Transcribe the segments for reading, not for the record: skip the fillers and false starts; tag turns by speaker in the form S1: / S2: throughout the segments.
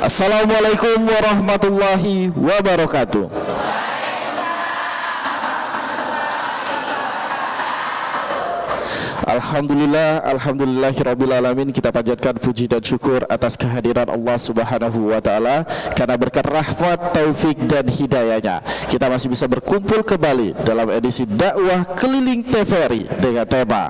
S1: Assalamualaikum warahmatullahi wabarakatuh. Alhamdulillahirabbil alamin. Kita panjatkan puji dan syukur atas kehadiran Allah Subhanahu wa taala, karena berkat rahmat, taufik dan hidayahnya kita masih bisa berkumpul kembali dalam edisi dakwah keliling TVRI dengan tema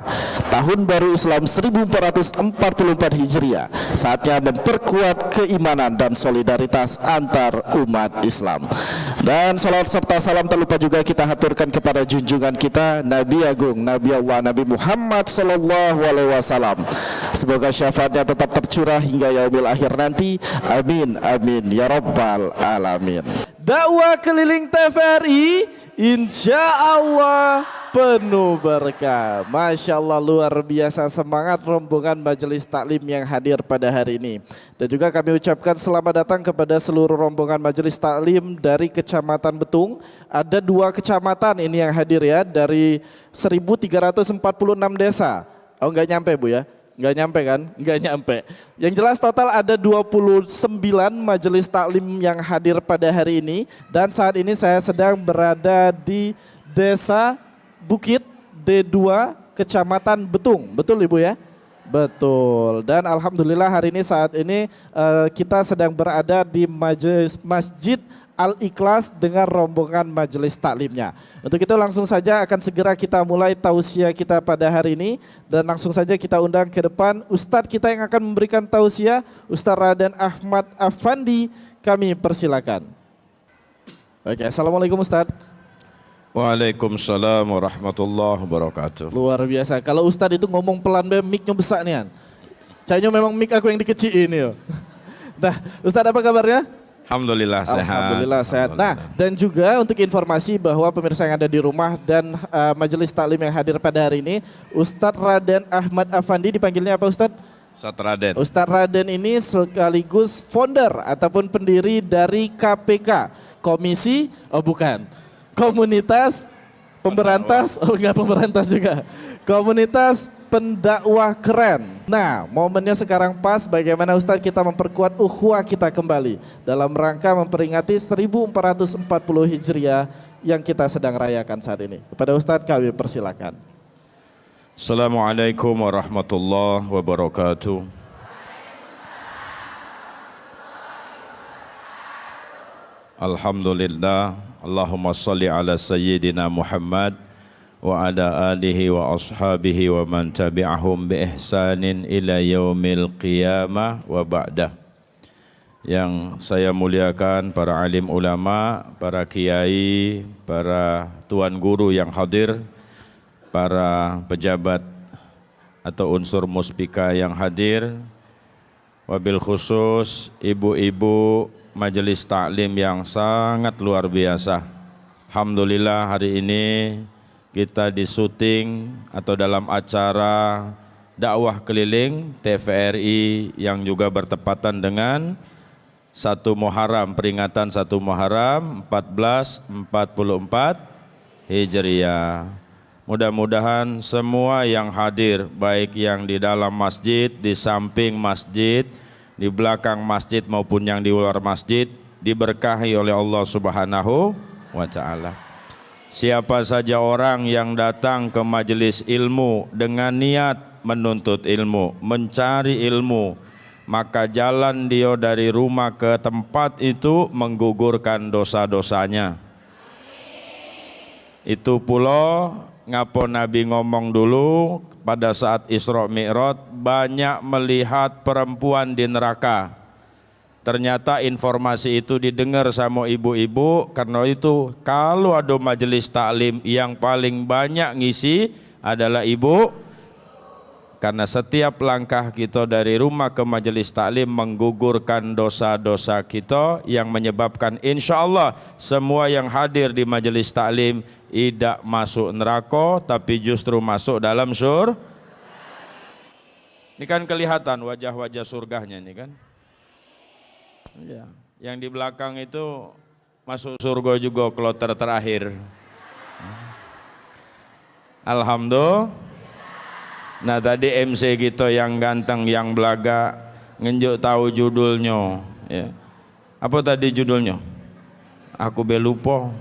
S1: Tahun Baru Islam 1444 Hijriah. Saatnya memperkuat keimanan dan solidaritas antar umat Islam. Dan salawat serta salam tak lupa juga kita haturkan kepada junjungan kita Nabi Agung, Nabi Allah, Nabi Muhammad sallallahu alaihi wasallam. Semoga syafaatnya tetap tercurah hingga yaumil akhir nanti. Amin amin ya rabbal alamin. Dakwah keliling TVRI insya Allah penuh berkah. Masya Allah, luar biasa semangat rombongan majelis taklim yang hadir pada hari ini. Dan juga kami ucapkan selamat datang kepada seluruh rombongan majelis taklim dari Kecamatan Betung. Ada 2 kecamatan ini yang hadir ya, dari 1346 desa. Oh enggak nyampe Bu ya? Enggak nyampe kan? Enggak nyampe. Yang jelas total ada 29 majelis taklim yang hadir pada hari ini. Dan saat ini saya sedang berada di Desa Bukit D2 Kecamatan Betung. Betul Ibu ya? Betul. Dan alhamdulillah hari ini saat ini kita sedang berada di Masjid Al-Ikhlas dengan rombongan majelis taklimnya. Untuk itu langsung saja akan segera kita mulai tausiah kita pada hari ini. Dan langsung saja kita undang ke depan Ustadz kita yang akan memberikan tausiah, Ustadz Raden Ahmad Afandi. Kami persilakan. Oke, assalamualaikum Ustadz.
S2: Waalaikumsalam warahmatullahi wabarakatuh.
S1: Luar biasa. Kalau Ustadz itu ngomong pelan, mic-nya besar nih. Kayaknya memang mic aku yang dikeciin ya. Nah, Ustadz apa kabarnya?
S2: Alhamdulillah sehat.
S1: Alhamdulillah sehat. Nah, dan juga untuk informasi bahwa pemirsa yang ada di rumah dan majelis taklim yang hadir pada hari ini, Ustadz Raden Ahmad Afandi, dipanggilnya apa Ustadz?
S2: Ustadz Raden.
S1: Ustadz Raden ini sekaligus founder ataupun pendiri dari KPK, Komisi, Komunitas Pemberantas, enggak pemberantas juga, Komunitas Pendakwah Keren. Nah, momennya sekarang pas bagaimana Ustadz kita memperkuat ukhuwah kita kembali dalam rangka memperingati 1440 Hijriah yang kita sedang rayakan saat ini. Kepada Ustadz kami persilakan.
S2: Assalamualaikum warahmatullahi wabarakatuh. Alhamdulillah, Allahumma salli ala sayyidina Muhammad wa ala alihi wa ashabihi wa man tabi'ahum bi ihsanin ila yaumil qiyamah wa ba'dah. Yang saya muliakan para alim ulama, para kiai, para tuan guru yang hadir, para pejabat atau unsur muspika yang hadir, wabil khusus ibu-ibu majelis taklim yang sangat luar biasa. Alhamdulillah hari ini kita di syuting atau dalam acara dakwah keliling TVRI yang juga bertepatan dengan 1 Muharram, peringatan 1 Muharram 1444 Hijriah. Mudah-mudahan semua yang hadir, baik yang di dalam masjid, di samping masjid, di belakang masjid maupun yang di luar masjid, diberkahi oleh Allah Subhanahu wa ta'ala. Siapa saja orang yang datang ke majelis ilmu dengan niat menuntut ilmu, mencari ilmu, maka jalan dia dari rumah ke tempat itu menggugurkan dosa-dosanya. Itu pula ngapo Nabi ngomong dulu pada saat Isra Mi'raj, banyak melihat perempuan di neraka. Ternyata informasi itu didengar sama ibu-ibu. Karena itu kalau ada majelis taklim yang paling banyak ngisi adalah ibu. Karena setiap langkah kita dari rumah ke majelis taklim menggugurkan dosa-dosa kita, yang menyebabkan insya Allah semua yang hadir di majelis taklim tidak masuk neraka, tapi justru masuk dalam surga. Ini kan kelihatan wajah-wajah surganya ini kan. Ya, yang di belakang itu masuk surga juga kloter terakhir. Alhamdulillah. Nah tadi MC kita yang ganteng, yang belaga, ngenjuk tahu judulnya. Ya. Apa tadi judulnya? Aku belupo.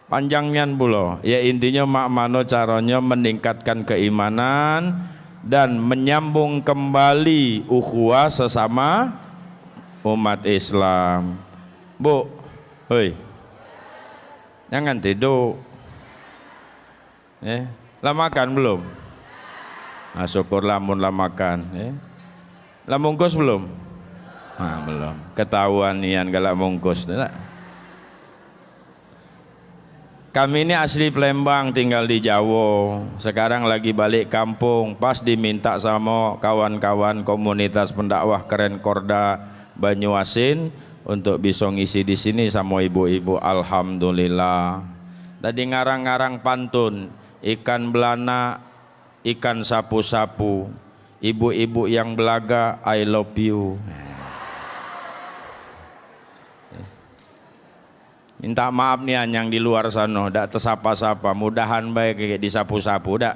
S2: Panjangnya pula. Ya intinya mak mano caranya meningkatkan keimanan dan menyambung kembali ukhuwah sesama umat Islam. Bu, hoi, jangan tidur. Lah makan belum? Nah, syukurlah mun lah makan. Lah mungkus belum? Nah, belum. Ketahuan nian galak mungkus. Kami ini asli Palembang, tinggal di Jawa. Sekarang lagi balik kampung. Pas diminta sama kawan-kawan komunitas pendakwah Keren Korda Banyuasin untuk bisa ngisi di sini sama ibu-ibu. Alhamdulillah. Tadi ngarang-ngarang pantun, ikan belana, ikan sapu-sapu, ibu-ibu yang belaga, I love you. Minta maaf nih yang di luar sana, dak tersapa-sapa, mudahan baik kayak disapu-sapu dak.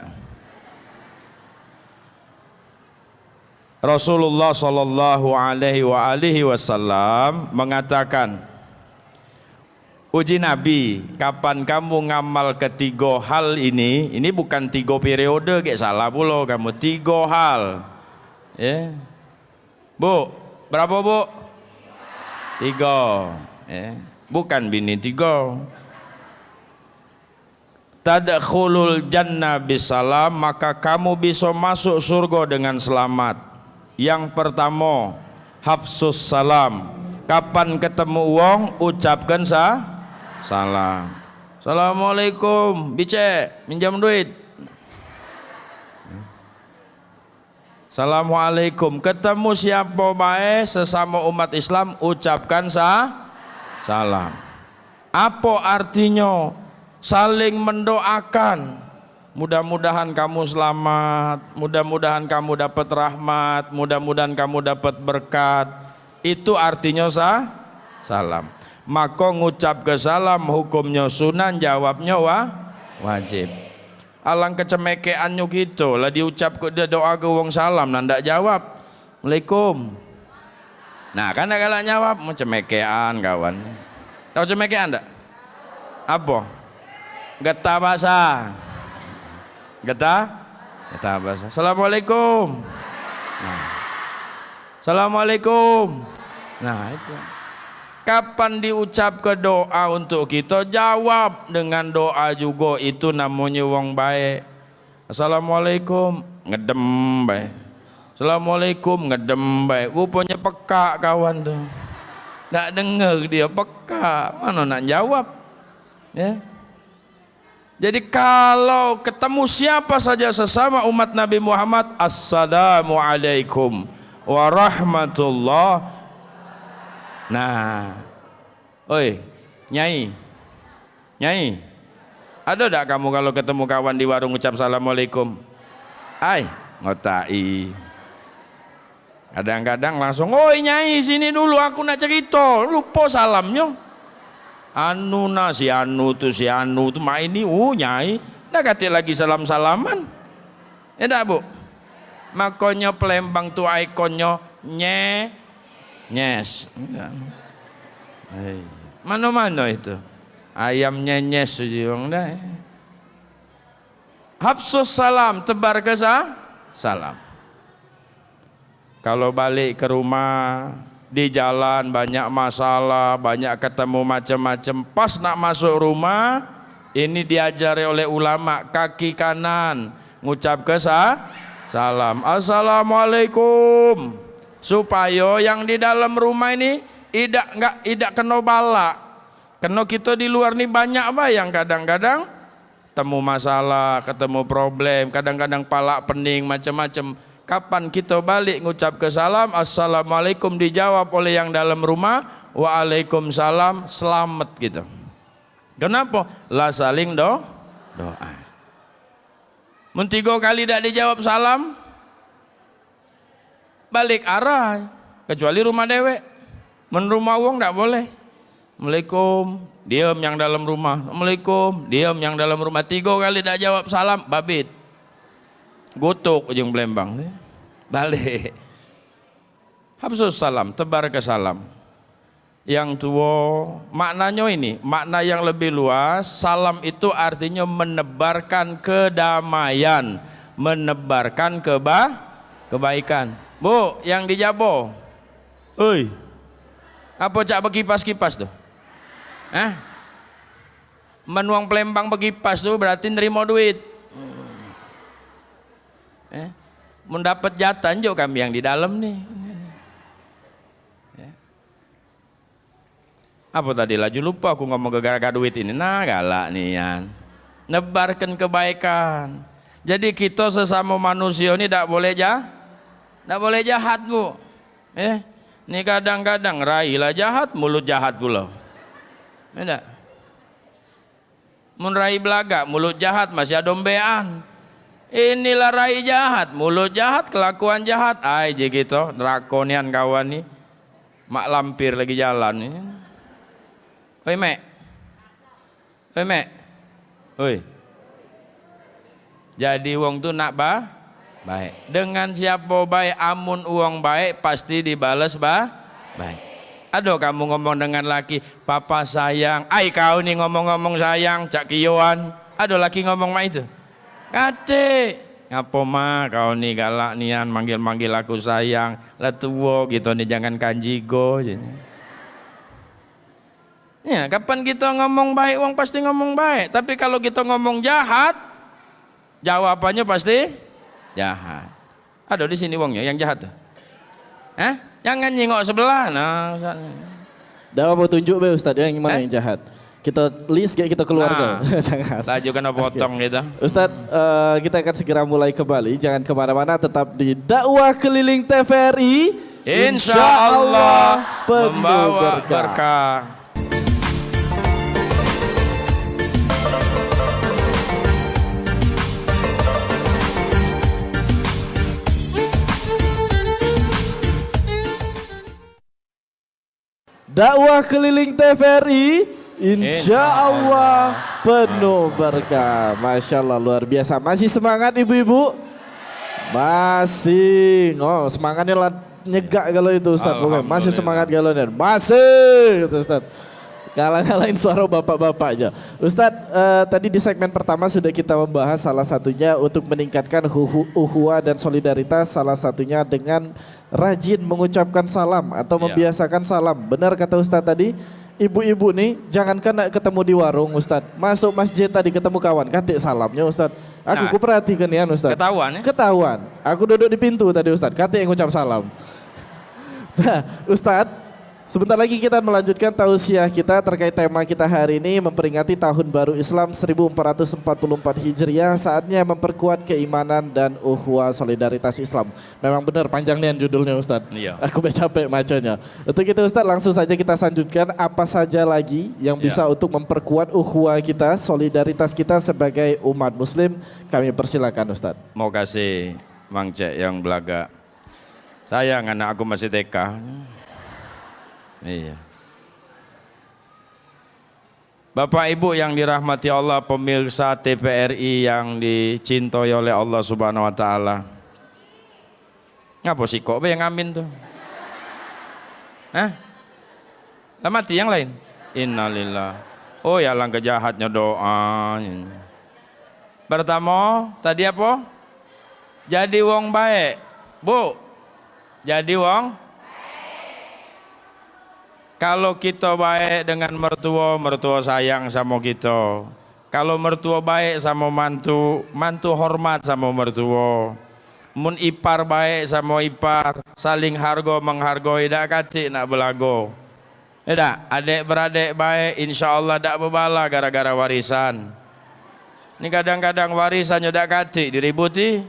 S2: Rasulullah sallallahu alaihi wasallam mengatakan, uji Nabi, kapan kamu ngamal ketiga hal ini bukan 3 periode, kayak salah pula kamu, 3 hal. Ya. Bu, berapa bu? 3. Bukan bini 3. Tadkhulul jannah bisalam, maka kamu bisa masuk surga dengan selamat. Yang pertama, hafsus salam. Kapan ketemu wong ucapkan salam. Assalamualaikum, bice, minjam duit. Assalamualaikum. Ketemu siapa bae sesama umat Islam ucapkan salam. Apa artinya? Saling mendoakan. Mudah-mudahan kamu selamat, mudah-mudahan kamu dapat rahmat, mudah-mudahan kamu dapat berkat. Itu artinya salam. Maka ngucap ke salam hukumnya sunan, jawabnya wajib. Alang kecemekeannya gitu lah, diucap ke dia doa ke wong salam nanda jawab Waalaikum. Nah kan kalau jawab mau cemekean kawan. Tahu cemekean enggak? Apa? Getah bahasa. Getah bahasa. Assalamualaikum. Nah. Assalamualaikum. Nah itu. Kapan diucap ke doa untuk kita, jawab dengan doa juga, itu namanya wong baik. Assalamualaikum, ngedem baik. Assalamualaikum, ngedem baik. Rupanya peka kawan tuh. Nggak dengar dia, peka. Mana nak jawab? Ya. Jadi kalau ketemu siapa saja sesama umat Nabi Muhammad, Assalamualaikum warahmatullah. Nah, oi, nyai, ada tak kamu kalau ketemu kawan di warung ucap assalamualaikum? Ai, ngotai. Kadang-kadang langsung, oi nyai sini dulu, aku nak cerita, lupa salamnya. Anu si anu tuh main ini, nyai, dah kata lagi salam-salaman. Enak bu, makanya Palembang tuh ikonnya nyes. Mana-mana itu ayam nyenyes dah. Hafsus salam, tebar ke salam. Kalau balik ke rumah, di jalan banyak masalah, banyak ketemu macam-macam, pas nak masuk rumah, ini diajari oleh ulama, kaki kanan ngucap ke salam, assalamualaikum, supaya yang di dalam rumah ini tidak kena bala. Kena kita di luar ini banyak bayang, kadang-kadang temu masalah, ketemu problem, kadang-kadang palak pening macam-macam. Kapan kita balik ngucap ke salam, assalamualaikum, dijawab oleh yang dalam rumah, waalaikumsalam, selamat gitu. Kenapa? Lah saling doa. Mun 3 kali tidak dijawab salam, balik arah, kecuali rumah dewek. Men rumah wong tidak boleh. Assalamualaikum, diam yang dalam rumah. Assalamualaikum, diam yang dalam rumah. 3 kali tidak jawab salam, babit. Gotok ujung Palembang. Balik. Hafsus salam, tebar ke salam. yang tua. Maknanya ini, makna yang lebih luas. Salam itu artinya menebarkan kedamaian, menebarkan kebaikan. Bu, yang di Jabo, oi, apa cak berkipas-kipas tuh? Menuang Pelembang berkipas tuh berarti nerima duit. Mendapat jatah juga kami yang di dalam nih. Apa tadi laju lupa aku ngomong gara-gara duit ini. Nah galak nih Yan. Nebarkan kebaikan. Jadi kita sesama manusia ini tidak boleh jahat bu. Ini kadang-kadang railah jahat, mulut jahat pula. Tidak. Mun rai belaga, mulut jahat masih ada ombean. Inilah rai jahat, mulut jahat, kelakuan jahat. Ay je gitu, drakonian kawan nih. Mak lampir lagi jalan nih. Oi mek. Oi mek. Oi. Jadi wong tu nak baik. Dengan siapa baik, amun uang baik pasti dibalas baik. Aduh kamu ngomong dengan laki, papa sayang. Ai kau nih ngomong-ngomong sayang, cak kiyuan. Aduh laki ngomong mak itu. Kate, ngapo mah kau nih galak nian manggil-manggil aku sayang. Lah tuwo gitu nih jangan kanjigo. Ya, kapan kita ngomong baik, uang pasti ngomong baik. Tapi kalau kita ngomong jahat, jawabannya pasti jahat. Ada di sini uangnya yang jahat tuh. Jangan nyingok sebelah. Nah,
S1: dah mau tunjuk be Ustaz yang mana yang jahat. Kita list kayak kita keluarga. Jangan.
S2: Laju kena potong gitu.
S1: Ustaz, kita akan segera mulai kembali. Jangan kemana-mana, tetap di dakwah keliling TVRI.
S2: Insya Allah membawa berkah.
S1: Dakwah keliling TVRI, insya Allah penuh berkah. Masya Allah luar biasa. Masih semangat ibu-ibu? Masih. Oh semangatnya nyegak kalau itu Ustaz. Masih semangat galonnya. Masih gitu Ustaz. Kalah-kalahin suara bapak-bapak aja. Ustadz, tadi di segmen pertama sudah kita membahas salah satunya untuk meningkatkan ukhuwah dan solidaritas, salah satunya dengan rajin mengucapkan salam atau membiasakan salam. Benar kata Ustadz tadi, ibu-ibu nih jangankan ketemu di warung Ustadz, masuk masjid tadi ketemu kawan, katik salamnya Ustadz. Aku perhatikan ya Ustadz.
S2: Ketahuan ya?
S1: Ketahuan. Aku duduk di pintu tadi Ustadz, katik yang ngucap salam. Nah Ustadz, sebentar lagi kita melanjutkan tausiah kita terkait tema kita hari ini memperingati Tahun Baru Islam 1444 Hijriah, saatnya memperkuat keimanan dan ukhuwah solidaritas Islam. Memang benar panjang nih judulnya Ustadz. Iya. Aku udah capek bacanya. Untuk itu Ustadz langsung saja kita lanjutkan apa saja lagi yang bisa untuk memperkuat ukhuwah kita, solidaritas kita sebagai umat muslim. Kami persilakan Ustadz.
S2: Mau kasih Mang Cek yang belaga. Sayang anak aku masih TK. Iya. Bapak Ibu yang dirahmati Allah, pemirsa TVRI yang dicintai oleh Allah Subhanahu wa taala. Ngapa sih kok yang amin tuh? Lah mati yang lain. Innalillah. Oh ya langkah jahatnya doa. Pertama, tadi apa? Jadi wong baik. Bu. Jadi wong kalau kita baik dengan mertua, mertua sayang sama kita. Kalau mertua baik sama mantu, mantu hormat sama mertua. Mun ipar baik sama ipar, saling harga menghargai, dak kati nak belago. Dak, adik beradik baik, insya Allah dak bebala gara-gara warisan. Ini kadang-kadang warisannya dak kati diributi.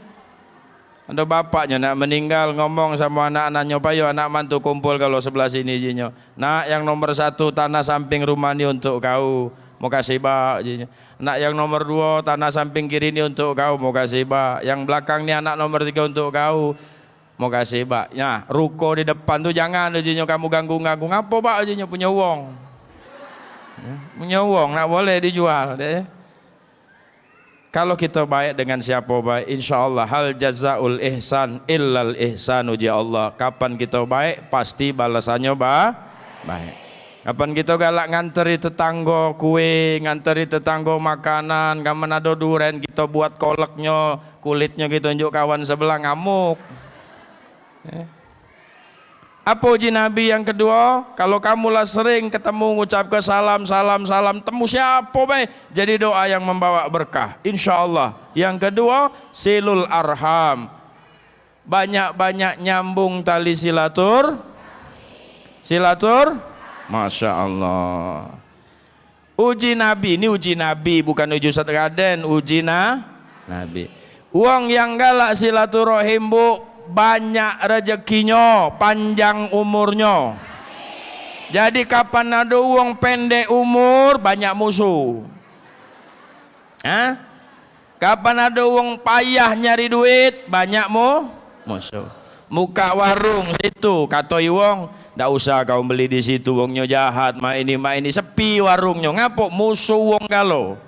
S2: Ada bapaknya nak meninggal ngomong sama anak-anaknya, payo anak mantu kumpul kalau sebelah sini jinyo. Nak yang nomor 1 tanah samping rumah ini untuk kau, mau kasih bak jinyo. Nak yang nomor 2 tanah samping kiri ini untuk kau, mau kasih bak. Yang belakang ini anak nomor 3 untuk kau, mau kasih bak. Nah ruko di depan tuh jangan jinyo kamu ganggu-ganggu. Ngapo bak jinyo punya uang? Punya uang nak boleh dijual deh. Kalau kita baik dengan siapa baik, insya Allah hal jazaul ihsan illal ihsanu ya Allah. Kapan kita baik, pasti balasannya baik. Kapan kita galak nganteri tetangga kue, nganteri tetangga makanan, kapan ada duren kita buat koleknya, kulitnya kita tunjuk kawan sebelah ngamuk. Apa uji Nabi yang kedua? Kalau kamulah sering ketemu ngucap ke salam, temu siapa be? Jadi doa yang membawa berkah, insya Allah. Yang kedua, silul arham. Banyak-banyak nyambung tali Masya Allah. Uji Nabi, ini uji Nabi bukan uji Ustaz Raden, uji Nabi. Uang yang galak silaturahim bu, banyak rezekinya, panjang umurnya. Jadi kapan ada uang pendek umur, banyak musuh. Kapan ada uang payah nyari duit, banyak musuh. Muka warung situ, katoi wong, ndak usah kau beli di situ, wongnya jahat, main ini sepi warungnya, ngapok musuh wong kalau.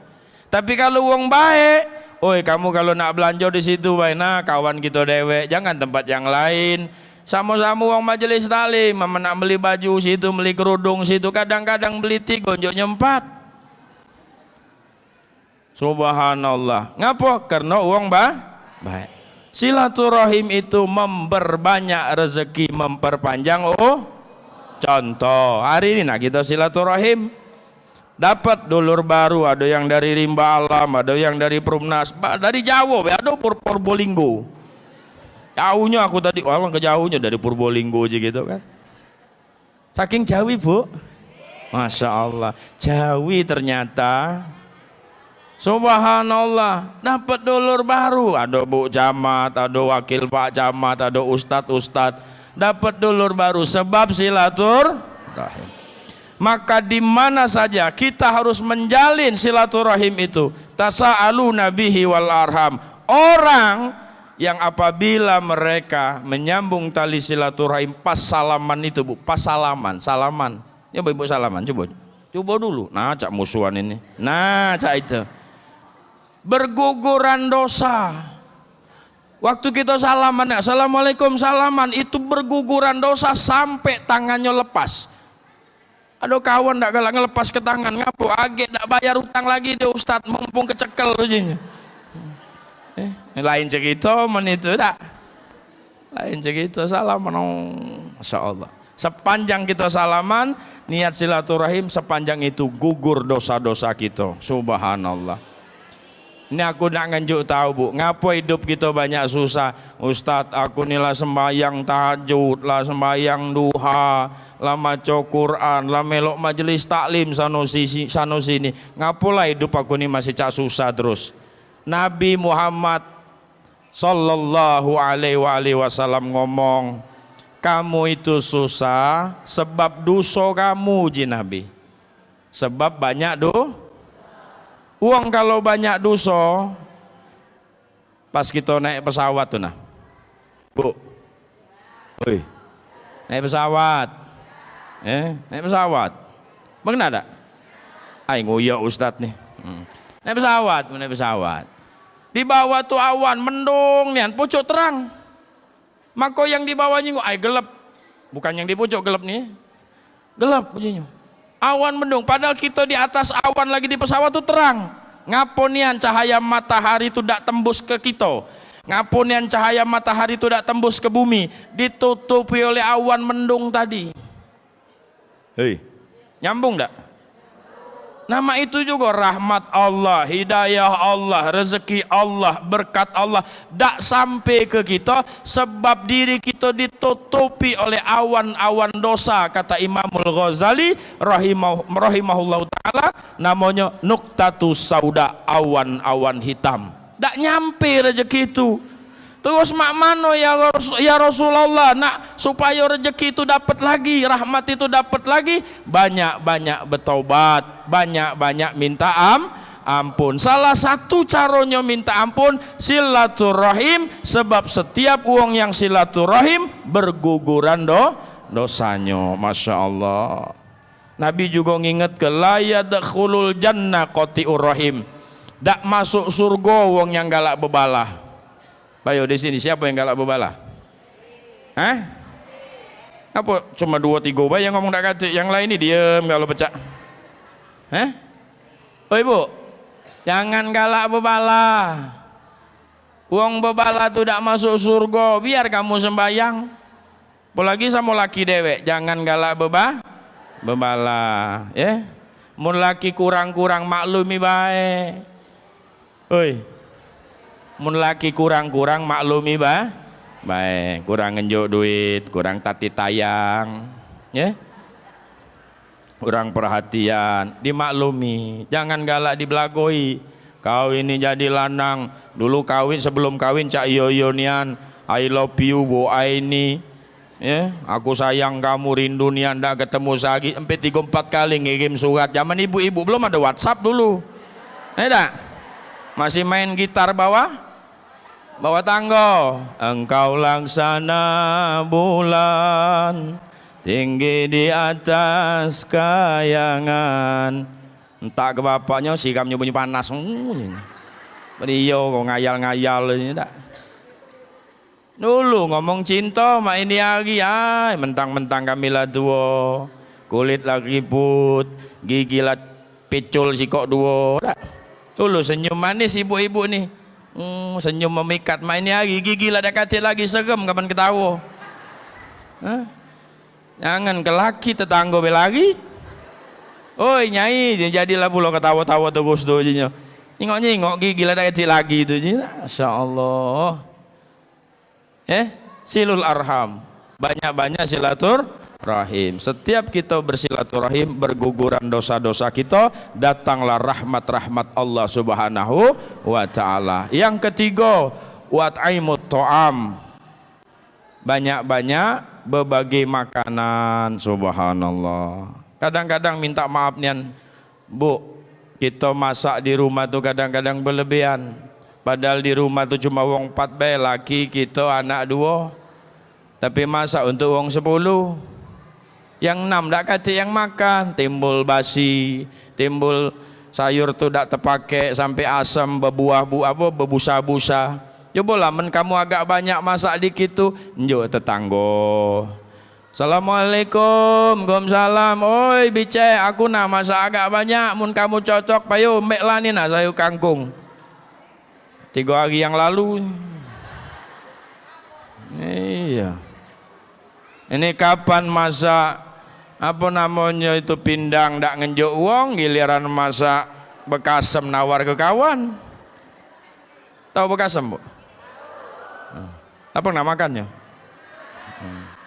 S2: Tapi kalau wong baik, oi kamu kalau nak belanja di situ baik, nah kawan kita dewek, jangan tempat yang lain. Sama-sama wong majelis taklim, mama nak beli baju situ, beli kerudung situ, kadang-kadang beli 3, onjoknya 4. Subhanallah. Ngapa? Karena uang baik. Silaturahim itu memperbanyak rezeki, memperpanjang. Contoh hari ini nak kita silaturahim, dapat dulur baru, ada yang dari Rimba Alam, ada yang dari Perumnas, dari Jawa, ada Purbolinggo. Jauhnya aku tadi, orang ke jauhnya dari Purbolinggo aja gitu kan. Saking jauh bu, Masya Allah, jauh ternyata. Subhanallah, dapat dulur baru, ada Bu Camat, ada wakil Pak Camat, ada ustadz, dapat dulur baru sebab silaturahim. Maka di mana saja kita harus menjalin silaturahim itu, tasa'alu nabihi wal arham. Orang yang apabila mereka menyambung tali silaturahim pas salaman itu bu, pas salaman, ya ibu salaman, coba dulu, nah cak musuhan ini, nah cak itu. Berguguran dosa. Waktu kita salaman, assalamualaikum salaman, itu berguguran dosa sampai tangannya lepas. Ada kawan tak galak ngelepas ke tangan, ngapo? Agak tak bayar utang lagi deh Ustaz, mumpung kecekel ujinya. Lain cerita itu tak. Lain cerita salaman, Masya Allah. Sepanjang kita salaman, niat silaturahim, sepanjang itu gugur dosa-dosa kita. Subhanallah. Ini aku nak nganjuk tahu bu, ngapa hidup kita banyak susah. Ustadz, aku nila sembahyang tahajud, lah sembahyang duha, lah maca Quran, lah melok majelis taklim sano sini. Ngapalah hidup aku ni masih cak susah terus. Nabi Muhammad sallallahu alaihi wasallam ngomong, kamu itu susah sebab dosa kamu ji Nabi. Sebab banyak uang kalau banyak dosa, pas kita naik pesawat tuh nah, bu, naik pesawat, naik pesawat, mengenal tak? Ay ngoyo Ustadz nih, naik pesawat, di bawah tuh awan mendung nih, pucuk terang, maka yang di bawahnya ay gelap, bukan yang di pucuk gelap nih, gelap pujinya. Awan mendung, padahal kita di atas awan lagi di pesawat itu terang. Ngaponian cahaya matahari itu tidak tembus ke kita. Ngaponian cahaya matahari itu tidak tembus ke bumi, ditutupi oleh awan mendung tadi. Hei, nyambung tidak? Nama itu juga rahmat Allah, hidayah Allah, rezeki Allah, berkat Allah. Tak sampai ke kita sebab diri kita ditutupi oleh awan-awan dosa. Kata Imamul Ghazali rahimahullah ta'ala, namanya nuktatus sauda, awan-awan hitam. Tak nyampe rezeki itu. Terus mak mano ya Rasulullah, nak supaya rezeki itu dapat lagi, rahmat itu dapat lagi, banyak-banyak bertaubat, banyak-banyak minta ampun. Salah satu caranya minta ampun silaturahim, sebab setiap uang yang silaturahim berguguran dosanya. Masya Allah. Nabi juga nginget ke la yadkhulul jannah qati'ur rahim. Tak masuk surga uang yang galak bebalah. Bayo di sini siapa yang galak bebalah? Apa cuma 2-3 bayi yang ngomong tak kata, yang lain ni diam kalau pecah. Oh ibu, jangan galak bebala. Uang bebala tu tak masuk surga, biar kamu sembayang. Apalagi sama laki dewek, jangan galak bebala, ya. Mun laki kurang-kurang maklumi baik. Oi. Mun laki kurang-kurang maklumi baik, kurang ngenjuk duit, kurang tati tayang, ya. Kurang perhatian, dimaklumi. Jangan galak dibelagoi. Kau ini jadi lanang, dulu kawin, sebelum kawin cak yoyonian, I love you bu Aini, ya, aku sayang kamu, rindu nian, ndak ketemu lagi, sampai 3-4 kali ngirim surat. Zaman ibu-ibu belum ada WhatsApp dulu, dak, masih main gitar bawah tangga. Engkau laksana bulan tinggi di atas kayangan. Entah ke bapaknya sikamnya bunyi panas. Beliau kok ngayal-ngayal ini tak. Dulu ngomong cinta mak ini lagi, mentang-mentang kami lah tua, kulit lagi put, gigi lah picul sikok dua. Dulu senyum manis ibu-ibu nih, senyum memikat mak ini lagi, gigi lah dah katil lagi, serem kapan ketawa. Jangan ke laki tetangga lagi. Oi nyai, dia jadilah pula ketawa-tawa terus tu je. Nyingok-nyingok gigi lah dah kecil lagi tu je. Masya-Allah. Silul arham. Banyak-banyak silaturahim. Setiap kita bersilaturahim, berguguran dosa-dosa kita, datanglah rahmat-rahmat Allah Subhanahu wa taala. Yang ketiga, wat'aimut ta'am. Banyak-banyak berbagi makanan, subhanallah. Kadang-kadang minta maaf nian, Bu, kita masak di rumah tu kadang-kadang berlebihan. Padahal di rumah tu cuma wong 4 bayi, laki kita anak 2. Tapi masak untuk wong 10. Yang 6 dak kata yang makan, timbul basi, timbul sayur tu dak terpakai sampai asam, berbusa-busa. Cobalah men kamu agak banyak masak dikit tu, njuk tetangga. Assalamualaikum, waalaikumsalam. Oi bice, aku nak masak agak banyak. Mun kamu cocok, payo mek lah ni nak sayur kangkung. 3 hari yang lalu. Iya. Ini kapan masak apa namanya itu pindang dak ngenjuk uang, giliran masak bekasem nawar ke kawan. Tahu bekasem, Bu? Apa nama makannya?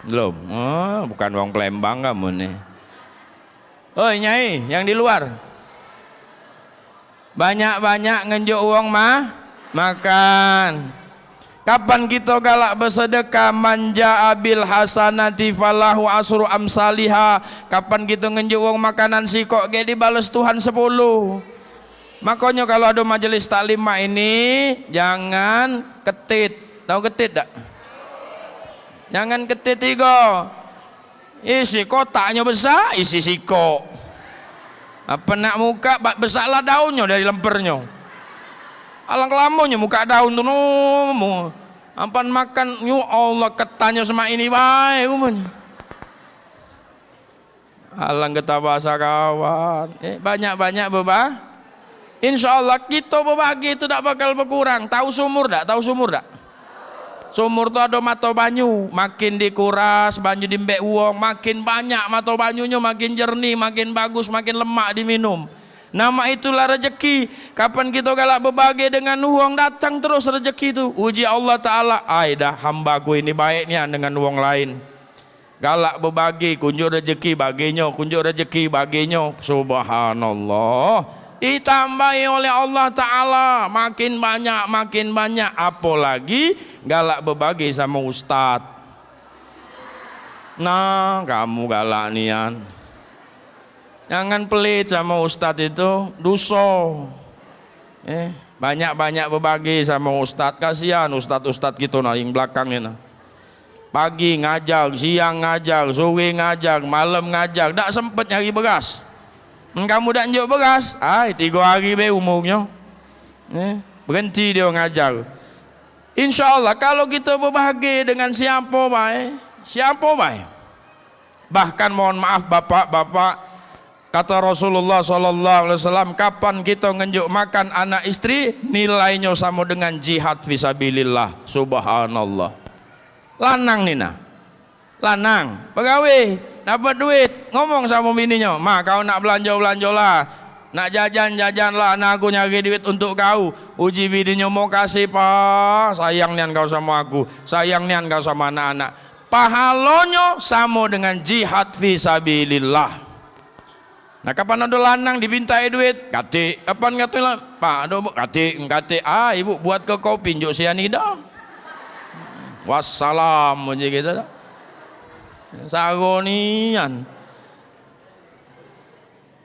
S2: Belum. Oh, bukan wong Palembang kamu nih. Oh nyai yang di luar, banyak-banyak ngenjuk uang makan. Kapan kita galak bersedekah, manja abil hasanati falahu asru amsaliha. Kapan kita ngenjuk uang makanan sikok ge dibalas Tuhan 10. Makanya kalau ada majelis taklim ini jangan ketit. Tahu ketit tak? Jangan ketit 3. Isi kotaknya besar, isi siko. Apa nak muka besarlah daunnya dari lempernya. Alang kelamunya muka daun tu nomo. Ampan makan, ya Allah ketanya sama ini baik umumnya. Alang kita bahasa kawan. Banyak-banyak bebah. Insya Allah kita berbagi itu tak bakal berkurang. Tahu sumur tak? Tahu sumur tak? Sumur tu ada mata banyu, makin dikuras banyu dimbek uang, makin banyak mata banyunya, makin jernih, makin bagus, makin lemak diminum. Nama itulah rezeki. Kapan kita galak berbagi dengan uang, datang terus rezeki itu. Uji Allah Ta'ala, dah hambaku ini baiknya dengan uang lain. Galak berbagi, kunjuk rezeki baginya, kunjuk rezeki baginya. Subhanallah. Ditambahi oleh Allah Ta'ala makin banyak. Apalagi galak berbagi sama ustad. Nah kamu galak nian, jangan pelit sama ustad itu, dosa. Banyak-banyak berbagi sama ustad. Kasihan ustad-ustad kita nah yang belakang ini. Pagi ngajar, siang ngajar, sore ngajar, malam ngajar, tak sempet nyari beras. Kamu dah njuk beras, 3 hari be umurnya. Berhenti dia ngajar. Insya Allah kalau kita berbagi dengan siapa baik, Bahkan mohon maaf bapak-bapak, kata Rasulullah SAW, kapan kita ngenjuk makan anak istri, nilainya sama dengan jihad fisabilillah. Subhanallah. Lanang nina, lanang, pegawai, dapat duit, ngomong sama bininya, ma kau nak belanja lah, nak jajan lah, anak aku nyari duit untuk kau. Uji bininya, mau kasih pak, sayang nian kau sama aku, sayang nian kau sama anak-anak. Pahalanya sama dengan jihad fisabilillah. Nah kapan ada lanang dibintai duit, katik, kapan kata pak ada katik, ibu buat ke kopi pinjuk sianida. Wassalam aja gitu dah. Sagonian.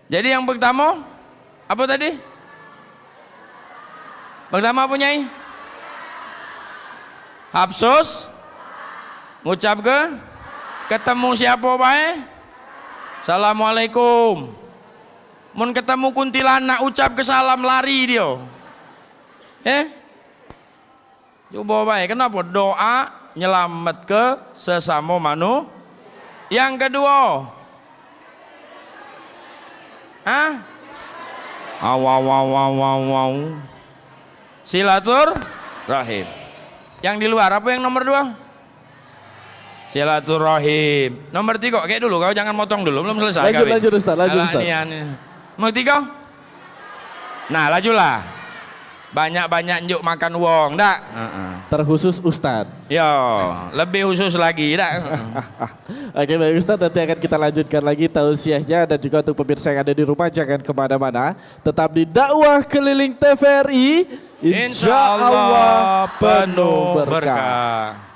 S2: Jadi yang pertama apa tadi? Pertama apa nyai? Hapsus ngucap ke ketemu siapa bae? Assalamualaikum. Mun ketemu kuntilanak ucap ke salam lari dia. Coba bae, kenapa doa nyelamat ke sesama manusia? Yang kedua, silaturahim. Yang di luar apa yang nomor 2? Silaturahim. Nomor 3, kayak dulu, kau jangan motong dulu, belum selesai.
S1: Lanjut Ustaz.
S2: Nomor 3. Nah, lajulah. Banyak-banyak njuk makan wong, dak?
S1: Terkhusus Ustaz.
S2: Yo, lebih khusus lagi, dak?
S1: Oke baik Ustaz, nanti akan kita lanjutkan lagi tausiahnya, dan juga untuk pemirsa yang ada di rumah jangan kemana-mana, tetap di dakwah keliling TVRI. Insya Allah penuh berkah.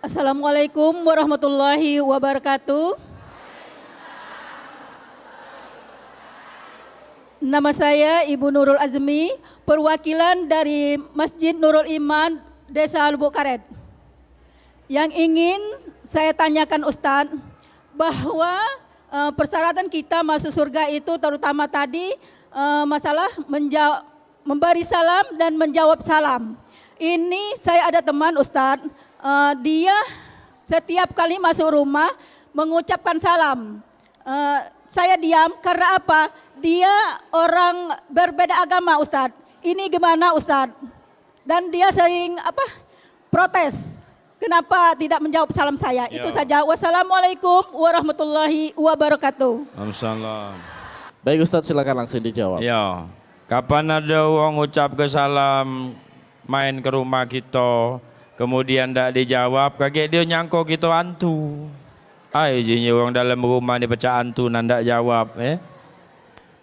S3: Assalamualaikum warahmatullahi wabarakatuh. Nama saya Ibu Nurul Azmi, perwakilan dari Masjid Nurul Iman, Desa Lubuk Karet. Yang ingin saya tanyakan Ustadz, bahwa persyaratan kita masuk surga itu terutama tadi masalah memberi salam dan menjawab salam. Ini saya ada teman Ustadz, dia setiap kali masuk rumah mengucapkan salam. Saya diam karena apa? Dia orang berbeda agama Ustadz. Ini gimana Ustadz? Dan dia sering protes. Kenapa tidak menjawab salam saya? Itu saja. Wassalamualaikum warahmatullahi wabarakatuh.
S2: Waalaikumsalam.
S1: Baik Ustadz, silakan langsung dijawab.
S2: Ya, kapan ada orang ucap ke salam main ke rumah kita, kemudian tidak dijawab, kaget dia nyangko kita hantu. Ayo orang dalam rumah ni pecah hantu nanda jawab.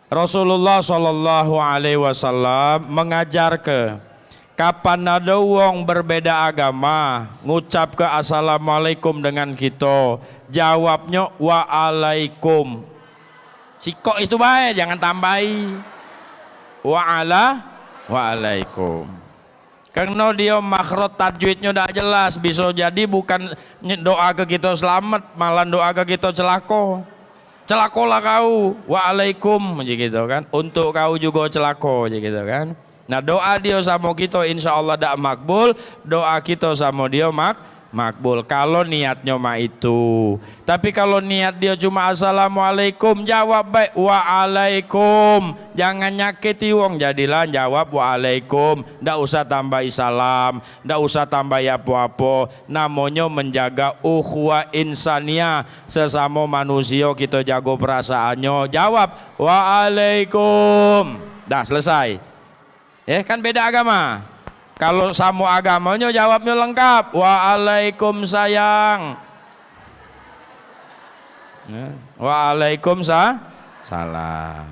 S2: Rasulullah SAW mengajar ke kapan ada orang berbeda agama ngucap ke assalamualaikum dengan kita, jawabnya waalaikum. Sikok itu baik, jangan tambahi waalaikum. Karena dia makhraj tajwidnya tidak jelas, bisa jadi bukan doa ke kita selamat, malah doa ke kita celako. Celakolah kau, waalaikum, gitu kan. Untuk kau juga celako, gitu kan. Nah doa dia sama kita insya Allah tidak makbul, doa kita sama dia makbul kalau niatnya mah itu. Tapi kalau niat dia cuma assalamualaikum, jawab baik waalaikum, jangan nyakiti wong, jadilah jawab waalaikum, ndak usah tambahi salam, ndak usah tambahi apa-apa. Namanya menjaga ukhuwah insania, sesama manusia kita jago perasaannya, jawab waalaikum, dah selesai. Kan beda agama. Kalau sama agamanya jawabnya lengkap, waalaikumsalam. Waalaikumsalam.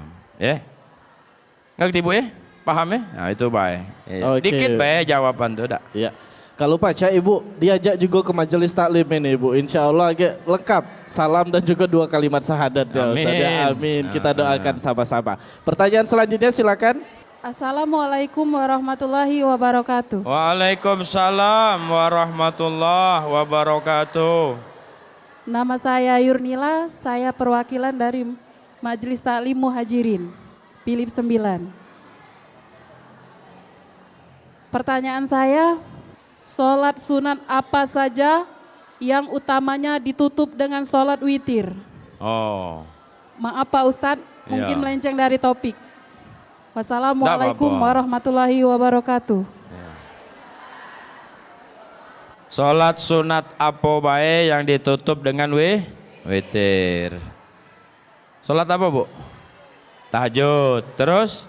S2: Ngerti Bu Paham ya? Nah itu baik.
S1: Okay.
S2: Dikit baik jawaban tuh dak.
S1: Ya. Kalau Pak Cak Ibu diajak juga ke majelis taklim ini Ibu, insya Allah lengkap salam dan juga 2 kalimat syahadat ya Ustaz ya. Amin. Kita doakan sama-sama. Pertanyaan selanjutnya silakan.
S4: Assalamualaikum warahmatullahi wabarakatuh.
S2: Waalaikumsalam warahmatullahi wabarakatuh.
S4: Nama saya Yurnila, saya perwakilan dari Majelis Taklim Muhajirin, Pilip 9. Pertanyaan saya, sholat sunat apa saja yang utamanya ditutup dengan sholat witir?
S2: Oh.
S4: Maaf Pak Ustadz, mungkin
S2: Ya.
S4: melenceng dari topik. Wassalamualaikum
S2: Nggak apa-apa.
S4: warahmatullahi wabarakatuh.
S2: Salat sunat apa bae yang ditutup dengan witir. Salat apa, Bu? Tahajud, terus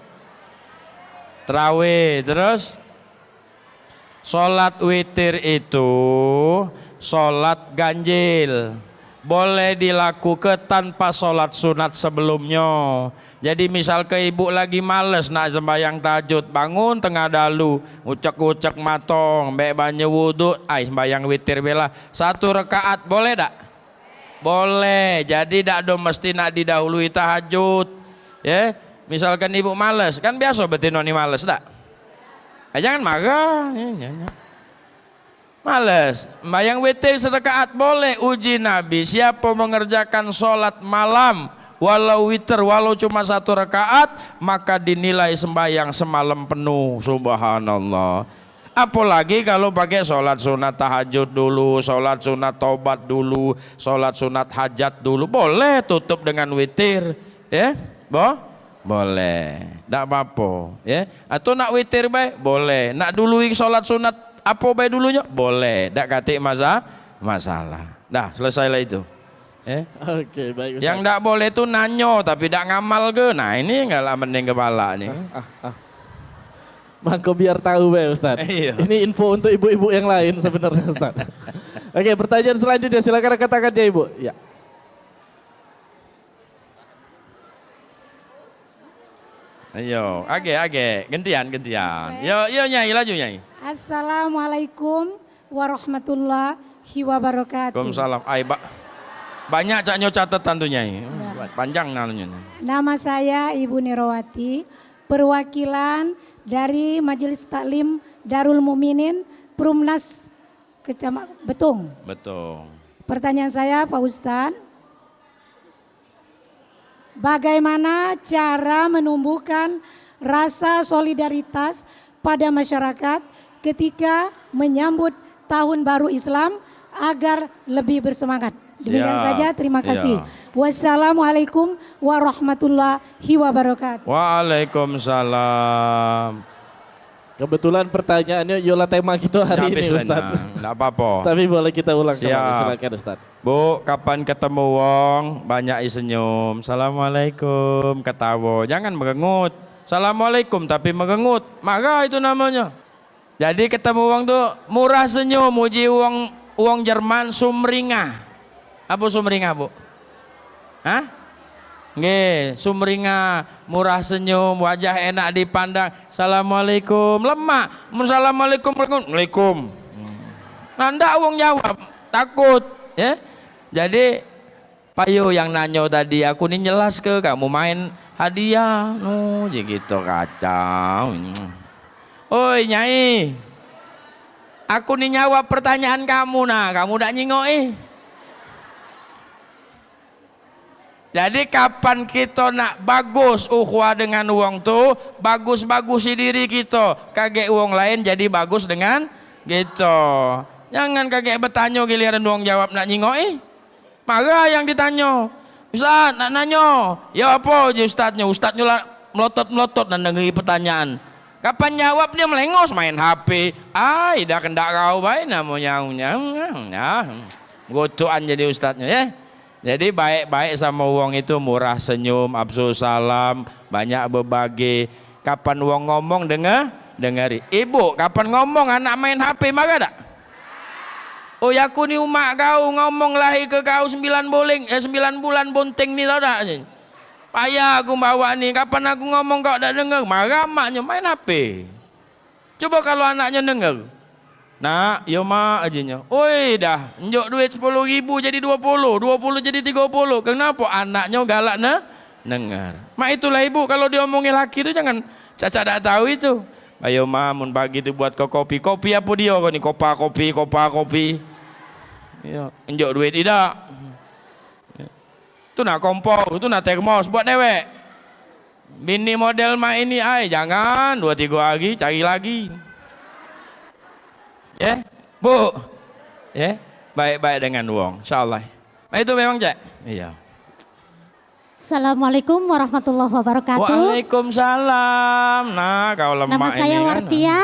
S2: tarawih, terus salat witir itu salat ganjil. Boleh dilakukan tanpa sholat sunat sebelumnya. Jadi misal ke ibu lagi males nak sembahyang tahajud, bangun tengah dalu, ucek-ucek matong, mbek banyu wudhu, sembahyang witir bela 1 rakaat, boleh tak? Boleh. Jadi tak do mesti nak didahului tahajud. Ya, misalkan ibu males, kan biasa betina ni males tak? Jangan marah. Males, bayang witir serakaat boleh. Uji Nabi, siapa mengerjakan sholat malam walau witir, walau cuma 1 rakaat, maka dinilai sembahyang semalam penuh. Subhanallah. Apalagi kalau pakai sholat sunat tahajud dulu, sholat sunat taubat dulu, sholat sunat hajat dulu, boleh tutup dengan witir, ya, boleh, tak apa-apa, ya. Atau nak witir baik, boleh. Nak dului sholat sunat apa baik dulunya, boleh. Tak katik masalah. Dah selesailah itu.
S1: Oke, baik Ustaz.
S2: Yang tak boleh tu nanyo tapi tak ngamal ke. Nah ini enggak lah mending kepala nih.
S1: Maka biar tahu ya Ustaz.
S2: Iya.
S1: Ini info untuk ibu-ibu yang lain sebenarnya Ustaz. Oke, pertanyaan selanjutnya silakan katakan ya Ibu. Ya.
S2: Ayo, age, gantian. Yo Nyai, laju Nyai.
S5: Assalamualaikum warahmatullahi wabarakatuh.
S2: Waalaikumsalam. Banyak caknya catatan tuh Nyai. Panjang namanya.
S5: Nama saya Ibu Nirawati, perwakilan dari Majelis Taklim Darul Mukminin Perumnas Kecamatan Betung.
S2: Betul.
S5: Pertanyaan saya Pak Ustadz, bagaimana cara menumbuhkan rasa solidaritas pada masyarakat ketika menyambut tahun baru Islam agar lebih bersemangat? Demikian
S2: Siap.
S5: saja, terima kasih.
S2: Ya.
S5: Wassalamualaikum warahmatullahi wabarakatuh.
S2: Waalaikumsalam.
S1: Kebetulan pertanyaannya yola tema kita hari ini Ustaz.
S2: Enggak apa-apa.
S1: Tapi boleh kita ulang kembali,
S2: Siap.
S1: silakan Ustaz.
S2: Bu, kapan ketemu wong banyak senyum. Assalamualaikum, ketawa. Jangan merengut. Assalamualaikum tapi merengut. Marah itu namanya. Jadi ketemu wong tuh murah senyum, muji wong Jerman sumringah. Apa sumringah, Bu? Hah? Nggih, sumringah, murah senyum, wajah enak dipandang. Assalamualaikum, lemah. Assalamualaikum, waalaikum. Nanda wong jawab, takut, ya. Jadi payo yang nanyo tadi, aku nih nyelas ke kamu main hadiah, gitu kacau. Oi Nyai, aku nih jawab pertanyaan kamu, kamu udah nyingoi. Jadi kapan kita nak bagus ukhuwah dengan uang tu, bagus-bagusi diri kita, kagek uang lain jadi bagus dengan gitu. Jangan kagek bertanya giliran uang jawab nak nyingoi. Marah yang ditanya. Ustaz nak nanyo, ya apa je ustaznya? Ustaznya lah melotot-melotot dan dengerin pertanyaan. Kapan jawab dia melengos main HP. Dah kendak kau baik namanya. Gotoan jadi ustaznya ya. Jadi baik-baik sama uang itu murah senyum, absul salam, banyak berbagi. Kapan uang ngomong dengari. Ibu, kapan ngomong anak main HP marah tak? Oh ya aku ni umak kau ngomong lahir ke kau 9 bulan bunting ni tau tak? Payah aku bawa ni, kapan aku ngomong kau tak dengar? Marah maknya main HP. Coba kalau anaknya dengar. Nak, yo mak ajinya. Oi dah, njok duit 10.000 jadi 20, 20 jadi 30. Kenapa anaknya galak dengar? Mak itulah ibu, kalau diomongin laki itu jangan caca tak tahu itu. Ayo mak, mun pagi itu buat kau kopi. Kopi apa dia kau ni? Kopa kopi. Iya, njok duit tidak. Itu nak kompor, itu nak termos buat dewek. Bini model mak ini, jangan 2-3 hari cari lagi. Ya, Bu. Ya, baik-baik dengan wong, insyaallah. Nah itu memang Cek. Iya.
S6: Assalamualaikum warahmatullahi wabarakatuh.
S2: Waalaikumsalam. Nah, kau lemak
S6: Nama saya
S2: ini
S6: Wartia,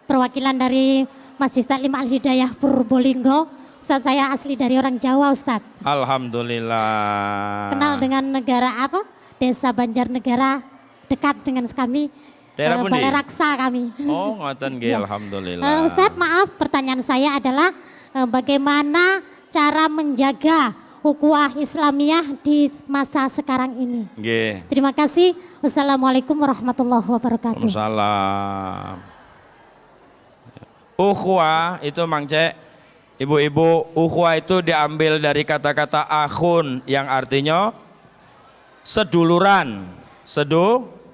S6: perwakilan dari Masjid Taklim Al Hidayah Purbolinggo. Ustaz, saya asli dari orang Jawa, Ustaz.
S2: Alhamdulillah.
S6: Kenal dengan negara apa? Desa Banjarnegara, dekat dengan kami.
S2: Daerah pundi?
S6: Balai Raksa kami.
S2: Oh, ngoten nggih,
S6: Ya.
S2: alhamdulillah.
S6: Ustaz, maaf, pertanyaan saya adalah bagaimana cara menjaga ukhuwah Islamiyah di masa sekarang ini?
S2: Nggih.
S6: Terima kasih. Wassalamualaikum warahmatullahi wabarakatuh.
S2: Waalaikumsalam. Ukhuwah itu Mang Cek, ibu-ibu, ukhuwah itu diambil dari kata-kata akhun yang artinya seduluran.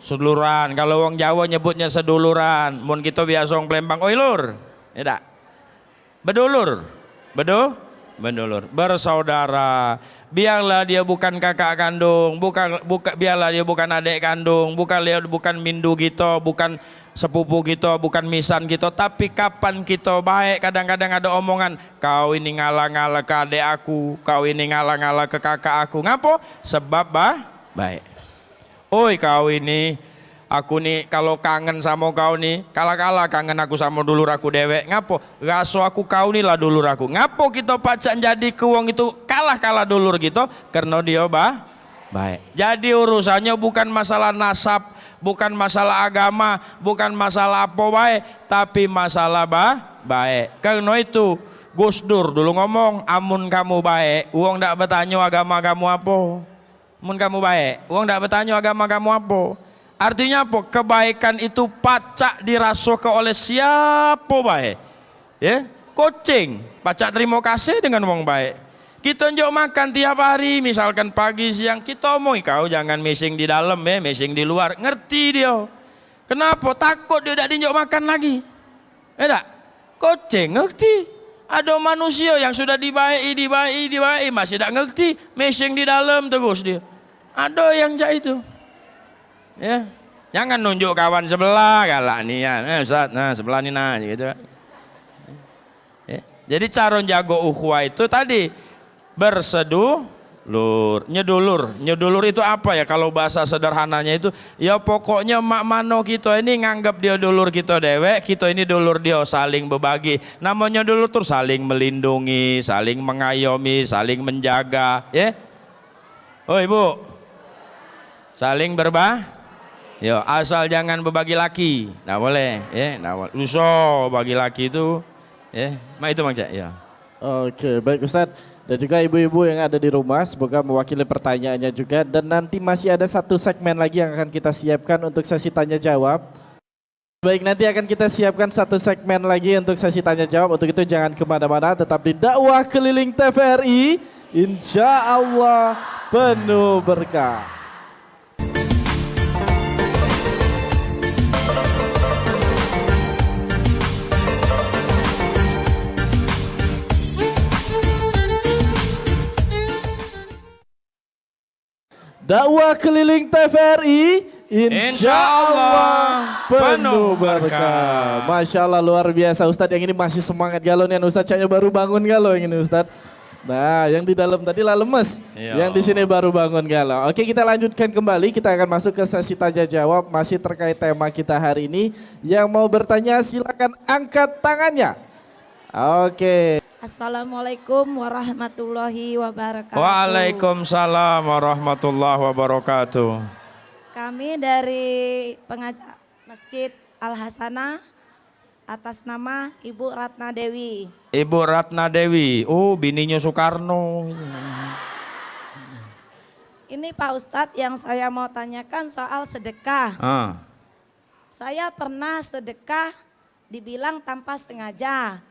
S2: Seduluran. Kalau wong Jawa nyebutnya seduluran. Mun kita biasa wong Palembang, oi lur. Ya tak? Bedulur. Bedulur. Bersaudara. Biarlah dia bukan kakak kandung, biarlah dia bukan adik kandung, bukan mindu kita, bukan sepupu kita, bukan misan kita, tapi kapan kita baik, kadang-kadang ada omongan, kau ini ngalah-ngalah ke adik aku, kau ini ngalah-ngalah ke kakak aku. Ngapo? Sebab baik. Oi kau ini, aku nih kalau kangen sama kau nih, kala-kala kangen aku sama dulur aku dewek. Ngapo? Raso aku kau nih lah dulur aku. Ngapo kita pacak jadi ke wong itu kalah dulur gitu? Karena dia baik. Jadi urusannya bukan masalah nasab, bukan masalah agama, bukan masalah apa baik, tapi masalah baik. Karena itu Gus Dur dulu ngomong, amun kamu baik, wong ndak bertanya agama kamu apa. Mun kamu baik, wong ndak bertanya agama kamu apa. Artinya apa? Kebaikan itu pacak dirasukan oleh siapa baik. Ya, kucing pacak terima kasih dengan wong baik. Kita njok makan tiap hari, misalkan pagi siang, kita omong kau jangan missing di dalam ya, missing di luar. Ngerti dia. Kenapa? Takut dia tidak dijok makan lagi. Tak? Kucing ngerti. Ada manusia yang sudah dibaik, masih tidak ngerti, missing di dalam terus dia. Ada yang cak itu. Ya, jangan nunjuk kawan sebelah galak nih ya, Ustaz, nah sebelah ini nah gitu. Ya. Jadi cara jago ukhuwah itu tadi bersedulur, nyedulur itu apa ya kalau bahasa sederhananya itu ya pokoknya mak mano kita ini nganggap dia dulur kita dewek, kita ini dulur dia, saling berbagi. Namanya dulur tuh saling melindungi, saling mengayomi, saling menjaga, ya. Oh ibu, saling ya asal jangan berbagi laki, nggak boleh, ya, nggak boleh. Luso bagi laki itu, ya, itu Mang Cak, ya.
S1: Oke, baik Ustadz. Dan juga ibu-ibu yang ada di rumah, semoga mewakili pertanyaannya juga. Dan nanti masih ada satu segmen lagi yang akan kita siapkan untuk sesi tanya jawab. Baik, nanti akan kita siapkan satu segmen lagi untuk sesi tanya jawab. Untuk itu jangan kemana-mana, tetap di dakwah keliling TVRI. Insya Allah penuh berkah. Dakwah keliling TVRI, insya Allah penuh berkah. Masya Allah luar biasa Ustadz, yang ini masih semangat galau nih Ustadz, kayaknya baru bangun galau yang ini Ustadz. Nah yang di dalam tadi lah lemes, yang di sini baru bangun galau. Oke, kita lanjutkan kembali, kita akan masuk ke sesi tanya jawab masih terkait tema kita hari ini. Yang mau bertanya silakan angkat tangannya. Oke.
S7: Assalamualaikum warahmatullahi wabarakatuh.
S2: Waalaikumsalam warahmatullahi wabarakatuh.
S7: Kami dari Masjid Al Hasanah atas nama Ibu Ratna Dewi.
S2: Ibu Ratna Dewi, oh bininya Soekarno.
S7: Ini Pak Ustadz yang saya mau tanyakan soal sedekah. Saya pernah sedekah dibilang tanpa sengaja.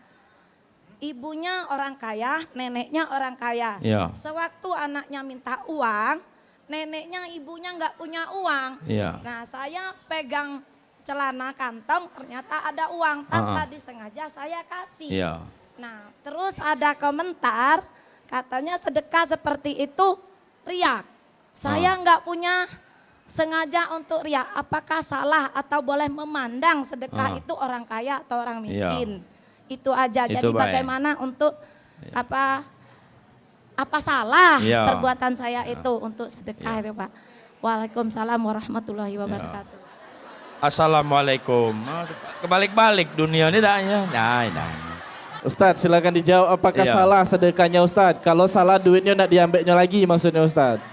S7: ibunya orang kaya, neneknya orang kaya.
S2: Iya.
S7: Sewaktu anaknya minta uang, neneknya ibunya nggak punya uang.
S2: Iya.
S7: Nah saya pegang celana kantong, ternyata ada uang, tanpa disengaja saya kasih.
S2: Iya.
S7: Nah terus ada komentar, katanya sedekah seperti itu riak. Saya nggak punya sengaja untuk riak, apakah salah atau boleh memandang sedekah itu orang kaya atau orang miskin? Itu aja.
S2: Itu
S7: Jadi
S2: baik.
S7: bagaimana untuk apa salah
S2: Iya.
S7: perbuatan saya itu untuk sedekah itu Pak. Waalaikumsalam warahmatullahi wabarakatuh.
S2: Assalamualaikum. Kebalik-balik dunia ini dah ya. Nah.
S1: Ustadz silakan dijawab apakah
S2: Iya.
S1: salah sedekahnya Ustadz? Kalau salah duitnya nak diambilnya lagi maksudnya Ustadz.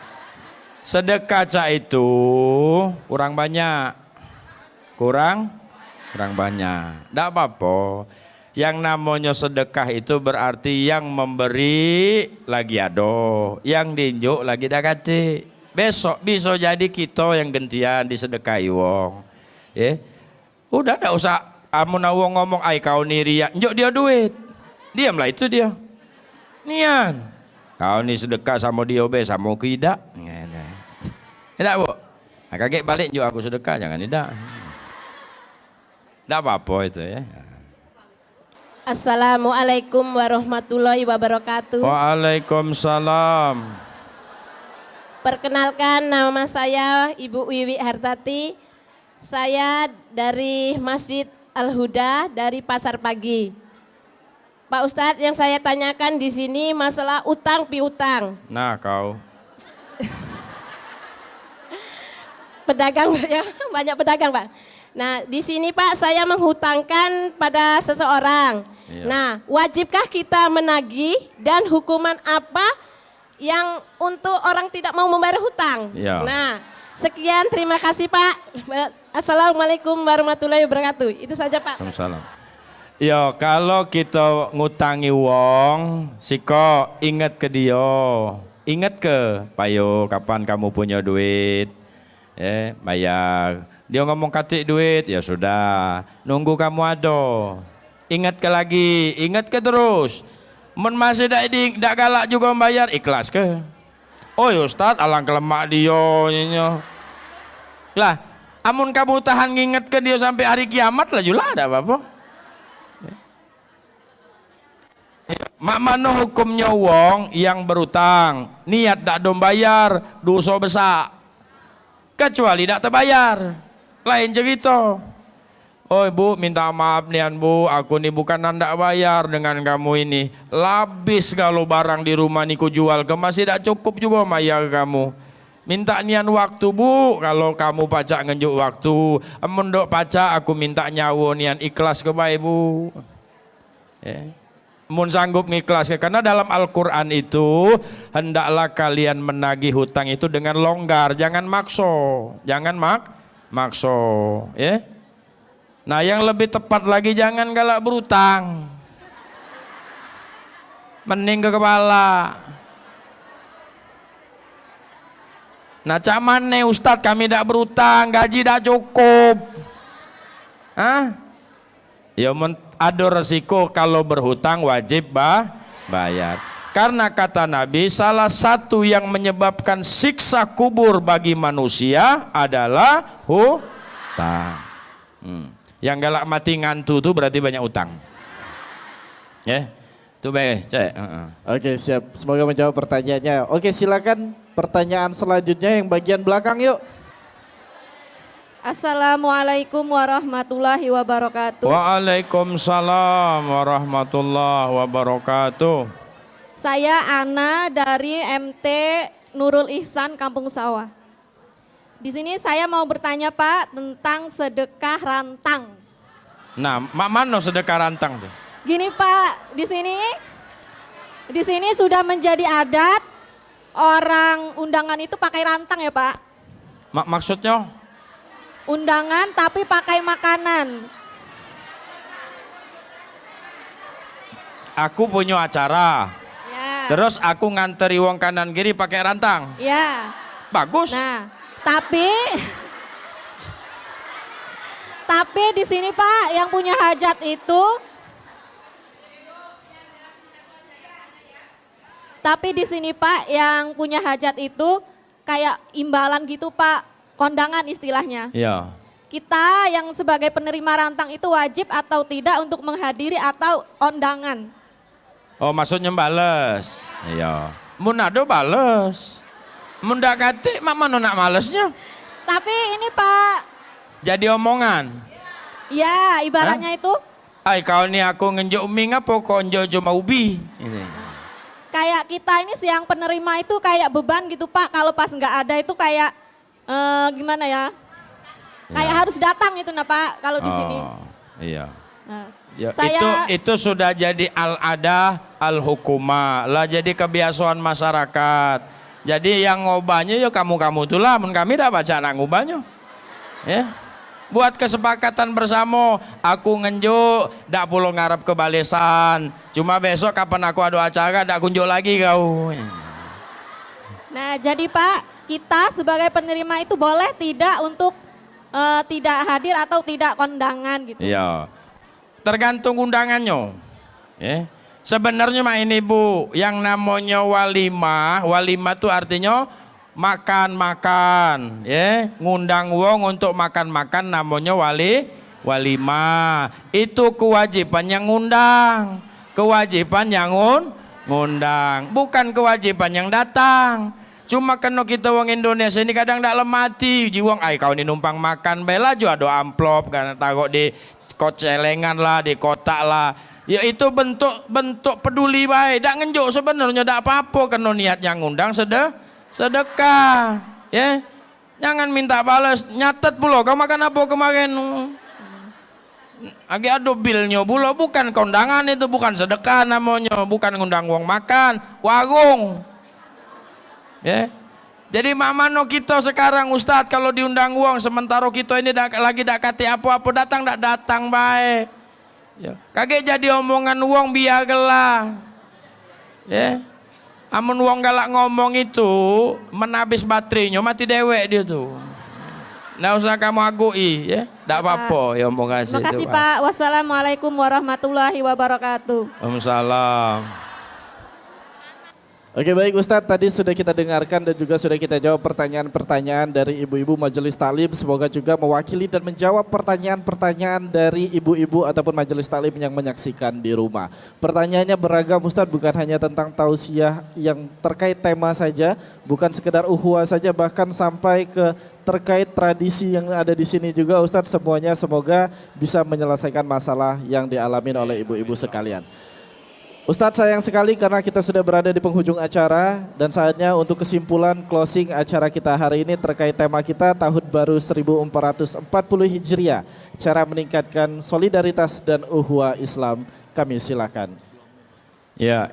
S2: Sedekah cak itu kurang banyak. Kurang banyak. Tidak apa-apa. Yang namanya sedekah itu berarti yang memberi lagi ado, yang dinjuk lagi dakati. Besok bisa jadi kita yang gentian disedekahi wong. Udah tidak usah kamu nawong ngomong ai kau ni riak, njuk dia duit. Diamlah itu dia. Nian. Kau ni sedekah sama dia be sama tidak. Tidak bu. Nah, kaget balik juga aku sedekah jangan tidak. Tidak apa-apa itu ya.
S8: Assalamualaikum warahmatullahi wabarakatuh.
S2: Waalaikumsalam.
S8: Perkenalkan nama saya Ibu Wiwi Hartati. Saya dari Masjid Al-Huda dari Pasar Pagi. Pak Ustadz, yang saya tanyakan di sini masalah utang piutang.
S2: Nah kau.
S8: Pedagang banyak pedagang Pak. Nah di sini Pak saya menghutangkan pada seseorang.
S2: Iya.
S8: Nah wajibkah kita menagih dan hukuman apa yang untuk orang tidak mau membayar hutang?
S2: Iya.
S8: Nah sekian terima kasih Pak. Assalamualaikum warahmatullahi wabarakatuh. Itu saja Pak.
S2: Waalaikumsalam. Ya kalau kita ngutangi wong, siko ingat ke dia. Ingat ke, payo kapan kamu punya duit. Bayar. Dia ngomong katik duit, ya sudah. Nunggu kamu ada. Ingat ke lagi, ingat ke terus. Men masih dak galak juga membayar, ikhlas ke? Oh ya Ustaz, alang kelemak dia nyonya. Lah, amun kamu tahan nginget ke dia sampai hari kiamat lah juga ada apa-apa. Mak mana hukumnya wong yang berutang, niat dak dom bayar, dosa besar. Kecuali tak terbayar, lain cerita. Oh ibu minta maaf nian bu, aku nih bukan ndak bayar dengan kamu ini. Labis kalau barang di rumah niku jual ke masih tak cukup juga bayar kamu. Minta nian waktu bu, kalau kamu pacak ngenjuk waktu. Amun dok pacak aku minta nyawa nian ikhlas ke baik bu. Mun sanggup ngikhlas karena dalam Al-Quran itu hendaklah kalian menagih hutang itu dengan longgar, jangan makso, makso, ya. Nah yang lebih tepat lagi jangan galak berutang, mending ke kepala. Nah caman nih Ustadz kami tidak berutang, gaji tidak cukup, ya ada resiko kalau berhutang wajib bayar. Karena kata Nabi salah satu yang menyebabkan siksa kubur bagi manusia adalah hutang. Yang galak mati ngantu tuh berarti banyak utang. Ya, itu baik. Cek.
S1: Oke siap, semoga menjawab pertanyaannya. Oke silakan pertanyaan selanjutnya yang bagian belakang yuk.
S4: Assalamualaikum warahmatullahi wabarakatuh.
S2: Waalaikumsalam warahmatullahi wabarakatuh.
S4: Saya Ana dari MT Nurul Ihsan Kampung Sawah. Di sini saya mau bertanya Pak tentang sedekah rantang.
S2: Nah, mana sedekah rantang tuh?
S4: Gini Pak, di sini sudah menjadi adat orang undangan itu pakai rantang ya Pak.
S2: Maksudnya?
S4: Undangan tapi pakai makanan.
S2: Aku punya acara.
S4: Ya.
S2: Terus aku nganteri wong kanan kiri pakai rantang.
S4: Ya.
S2: Bagus.
S4: Nah, tapi di sini Pak yang punya hajat itu Tapi di sini Pak yang punya hajat itu kayak imbalan gitu Pak, kondangan istilahnya.
S2: Ya.
S4: Kita yang sebagai penerima rantang itu wajib atau tidak untuk menghadiri atau kondangan?
S2: Oh maksudnya bales. Iya. Mun ado bales. Mun dak kate mak mana nak malesnya?
S4: Tapi ini Pak.
S2: Jadi omongan.
S4: Ya ibaratnya itu.
S2: Ay kau ni aku ngenjuk mie ngapa kau ngenjuk cuma ubi. Ini.
S4: Kayak kita ini yang penerima itu kayak beban gitu Pak. Kalau pas nggak ada itu kayak gimana ya? Kayak harus datang itu nah Pak kalau di sini.
S2: Iya.
S4: Nah,
S2: Ya,
S4: saya
S2: itu sudah jadi al-adah al-hukumah lah, jadi kebiasaan masyarakat. Jadi yang ngobahnya ya kamu-kamu itulah, mun kami dah baca nak ngubahnya. Ya. Buat kesepakatan bersama, aku ngenjuk dak perlu ngarep kebalesan. Cuma besok kapan aku ada acara dak kunjuk lagi kau.
S4: Nah jadi Pak, kita sebagai penerima itu boleh tidak untuk tidak hadir atau tidak kondangan gitu.
S2: Iya. Tergantung undangannya. Ya. Sebenarnya mah ini Bu, yang namanya walimah, walimah itu artinya makan-makan, ya. Ngundang wong untuk makan-makan namanya walimah. Itu kewajiban yang ngundang. Kewajiban yang ngundang, bukan kewajiban yang datang. Cuma kena kita wong Indonesia ini kadang ndak lemati, jiwang ay kau ini numpang makan bela jo ada amplop kan taruh di kocelengan lah, di kotak lah. Ya itu bentuk peduli baik. Dak ngenjuk sebenarnya dak apa-apa kena niatnya ngundang sedekah. Ya. Jangan minta balas, nyatet pula kau makan apa kemarin. Agi ada bilnya pula, bukan kondangan itu, bukan sedekah namanya, bukan ngundang wong makan, warung. Ya. Jadi mamano kita sekarang Ustadz kalau diundang uang sementara kita ini lagi dak kati apa-apa datang baik. Ya. Kagak jadi omongan uang biarlah. Ya. Amun uang galak ngomong itu menabis baterainya mati dewek dia tuh. Nggak usah kamu agui ya. Nggak apa-apa ya omong kasih.
S4: Terima kasih Pak. Wassalamualaikum warahmatullahi wabarakatuh.
S2: Waalaikumsalam.
S1: Oke baik Ustadz, tadi sudah kita dengarkan dan juga sudah kita jawab pertanyaan-pertanyaan dari ibu-ibu Majelis Taklim. Semoga juga mewakili dan menjawab pertanyaan-pertanyaan dari ibu-ibu ataupun Majelis Taklim yang menyaksikan di rumah. Pertanyaannya beragam Ustadz, bukan hanya tentang tausiah yang terkait tema saja, bukan sekedar uhuah saja, bahkan sampai ke terkait tradisi yang ada di sini juga Ustadz. Semuanya semoga bisa menyelesaikan masalah yang dialami oleh ibu-ibu sekalian. Ustadz sayang sekali karena kita sudah berada di penghujung acara dan saatnya untuk kesimpulan closing acara kita hari ini terkait tema kita Tahun Baru 1440 Hijriah, cara meningkatkan solidaritas dan ukhuwah Islam. Kami silakan.
S2: Ya,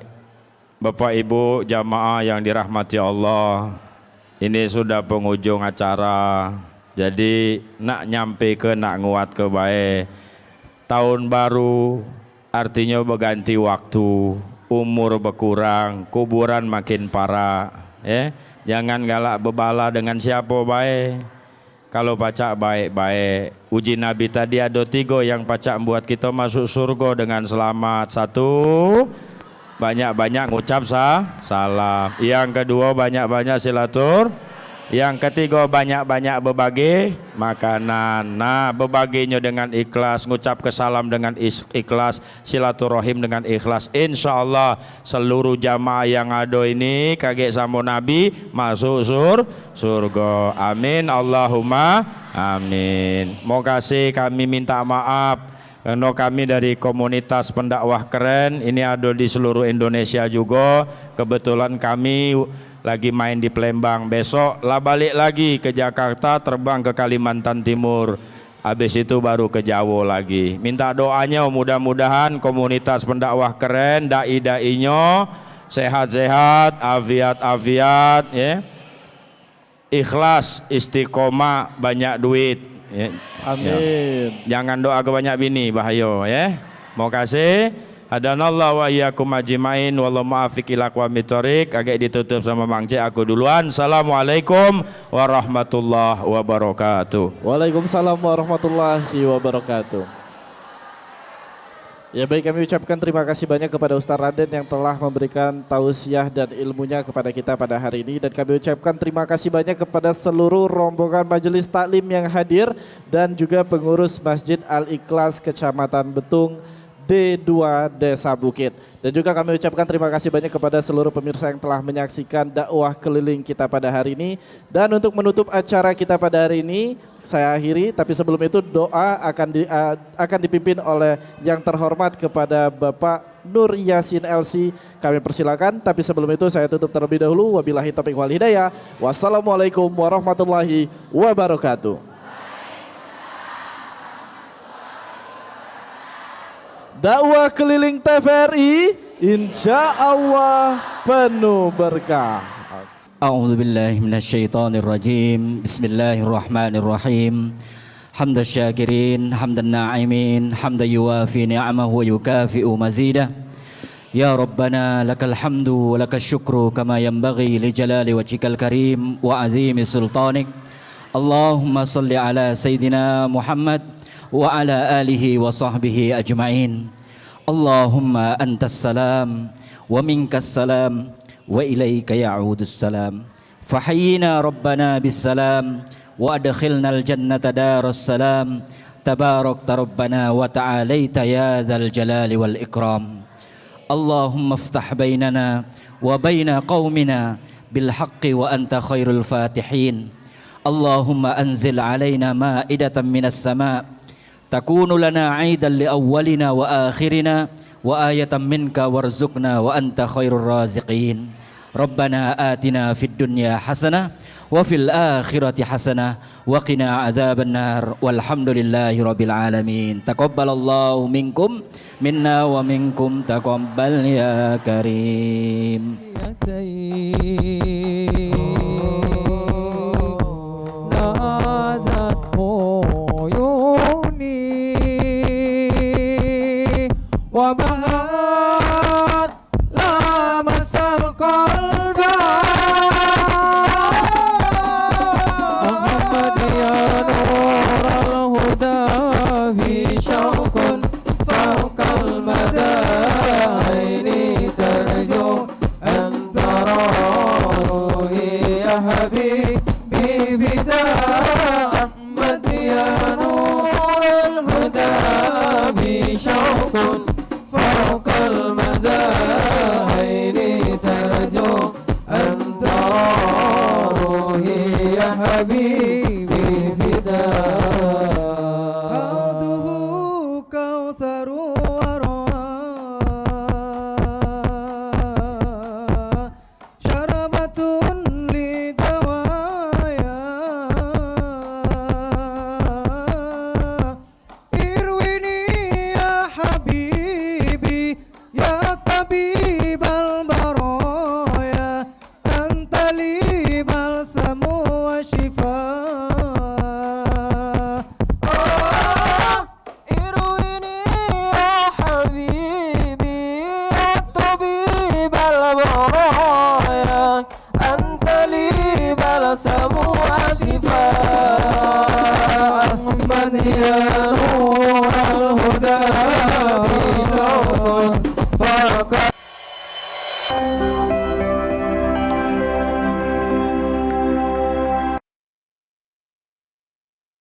S2: Bapak Ibu jamaah yang dirahmati Allah, ini sudah penghujung acara. Jadi nak nyampe ke nak nguat ke baik. Tahun baru artinya berganti waktu, umur berkurang, kuburan makin parah. Jangan galak bebala dengan siapa baik. Kalau pacak baik-baik. Uji Nabi tadi ada 3 yang pacak membuat kita masuk surga dengan selamat. 1, banyak-banyak ngucap salam. Yang kedua banyak-banyak silatur. Yang ketiga banyak-banyak berbagi makanan. Nah berbaginya dengan ikhlas, ngucap ke salam dengan ikhlas, silaturahim dengan ikhlas. Insya Allah seluruh jamaah yang ada ini kaget sama Nabi masuk surga. Amin Allahumma amin. Mau kasih kami minta maaf karena kami dari komunitas pendakwah keren ini ada di seluruh Indonesia juga. Kebetulan kami lagi main di Palembang, besok lah balik lagi ke Jakarta, terbang ke Kalimantan Timur, habis itu baru ke Jawa lagi. Minta doanya mudah-mudahan komunitas pendakwah keren, dai-dainya sehat-sehat, afiat-afiat, ya. Ikhlas, istiqomah, banyak duit. Ya.
S1: Amin.
S2: Ya. Jangan doa ke banyak bini, bahaya ya. Mau kasih. Hadanallahu wa iyyakum ajmain wallahu muwaffiq ila aqwamit thoriq. Agak ditutup sama Mang Cik, aku duluan. Assalamualaikum warahmatullahi wabarakatuh.
S1: Waalaikumsalam warahmatullahi wabarakatuh. Ya baik, kami ucapkan terima kasih banyak kepada Ustaz Raden yang telah memberikan tausiah dan ilmunya kepada kita pada hari ini. Dan kami ucapkan terima kasih banyak kepada seluruh rombongan majelis taklim yang hadir dan juga pengurus Masjid Al-Ikhlas Kecamatan Betung D2 Desa Bukit. Dan juga kami ucapkan terima kasih banyak kepada seluruh pemirsa yang telah menyaksikan dakwah keliling kita pada hari ini. Dan untuk menutup acara kita pada hari ini, saya akhiri, tapi sebelum itu doa akan dipimpin oleh yang terhormat kepada Bapak Nur Yasin LC. Kami persilakan, tapi sebelum itu saya tutup terlebih dahulu. Wabillahi taufiq wal hidayah. Wassalamualaikum warahmatullahi wabarakatuh. Dakwah keliling TVRI insya Allah penuh berkah.
S9: A'udzu billahi minasyaitonir rajim. Bismillahirrahmanirrahim. Hamdan syakirin, hamdan na'imin, hamdan yuwafi ni'amahu wa yukafi'u mazidah. Ya Rabbana lakal hamdu wa lakal syukru kama yanbaghi li jalali wajhikal karim wa azimi sultanik. Allahumma salli ala Sayyidina Muhammad wa ala alihi wa sahbihi ajma'in. Allahumma antas salam wa minkas salam wa ilaika ya'udus salam. Fahayyina Rabbana bis salam wa adkhilna al jannata darus salam. Tabarakta Rabbana wa ta'alaita ya dzal jalali wal ikram. Allahumma iftah bainana wa baina qaumina bil haqqi wa anta khairul fatihin. Allahumma anzil alaina ma'idatan minas sama' takunu lana 'aidan li awwalina wa akhirina wa ayatan minka warzuqna wa anta khairur raziqin. Rabbana atina fid dunya hasanah wa fil akhirati hasanah wa qina adzabannar walhamdulillahi rabbil alamin. Taqabbalallahu minkum minna wa minkum taqabbal ya karim.
S10: وبهات لامس القلب محمد يا نور الهدى في شوق فوق المدى عيني ترجو أن تراه يا حبيبي فداء أحمد يا نور الهدى في شوق فوق المدى عيني ترجو أن تراه يا حبيبي فداء. حوضه كوثر وروى شربة لدوايا ارويني يا حبيبي يا طبيب البرايا أنت لي بلسم وشفاء. ارويني يا حبيبي يا طبيب البرايا أنت لي بلسم وشفاء. أحمد يا